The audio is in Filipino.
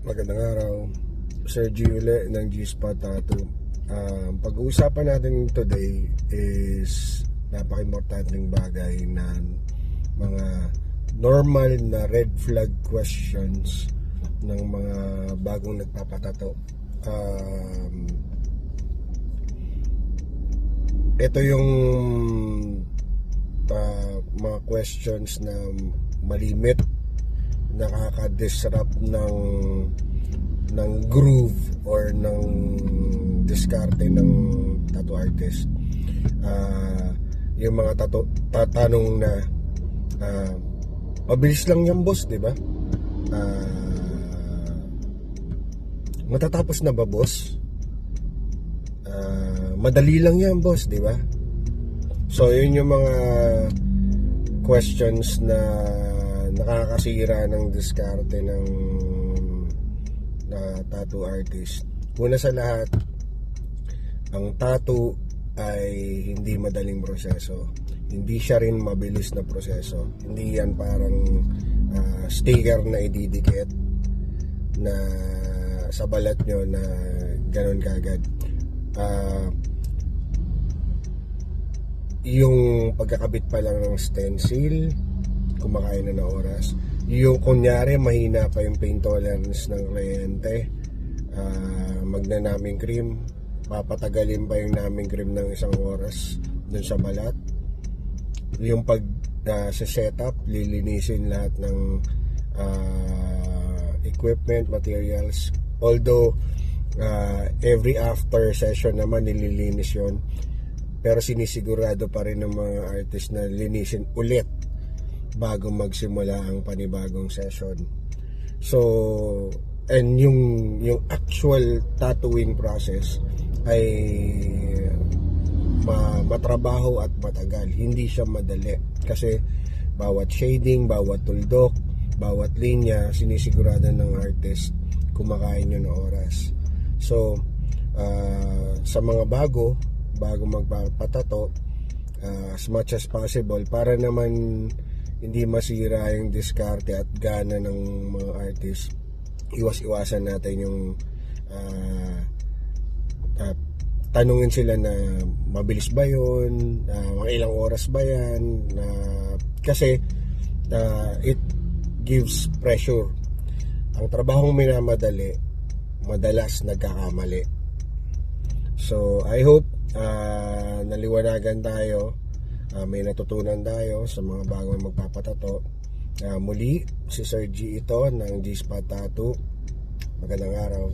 Magandang araw, Sir G uli ng G-Spot Tattoo. Pag-uusapan natin today is napaka-importanting bagay na mga normal na red flag questions ng mga bagong nagpapatato. Ito yung mga questions na malimit, nakaka-disrupt ng groove or ng diskarte ng tattoo artist. Yung mga tatanong na mabilis lang yan boss, di ba? Matatapos na ba boss? Madali lang yan boss, di ba? So yun yung mga questions na nakakasira ng diskarte ng tattoo artist. Una sa lahat, ang tattoo ay hindi madaling proseso. Hindi siya rin mabilis na proseso. Hindi yan parang sticker na ididikit na sa balat nyo na ganun kagad. Yung pagkakabit pa lang ng stencil, kumakain na ng oras. Yung kunyari mahina pa yung pain tolerance ng kliyente, magnanaming cream, papatagalin pa yung naming cream ng 1 oras dun sa balat. Yung pag sa setup, lilinisin lahat ng equipment, materials. Although every after session naman nililinis yun, pero sinisigurado pa rin ng mga artist na linisin ulit bago magsimula ang panibagong session. So, and yung actual tattooing process ay matrabaho at matagal. Hindi siya madali kasi bawat shading, bawat tuldok, bawat linya, sinisigurado ng artist kumakain yun ng oras. So, sa mga bago magpapatato, as much as possible, para naman hindi masira yung diskarte at gana ng mga artist, iwasan natin yung tanungin sila na mabilis ba yun, mga ilang oras ba yan, kasi it gives pressure. Ang trabahong minamadali madalas nagkakamali. So I hope naliwanagan tayo, may natutunan tayo sa mga bagong magpapatato. Muli, si Sir G ito ng G-Spot Tattoo. Magandang araw.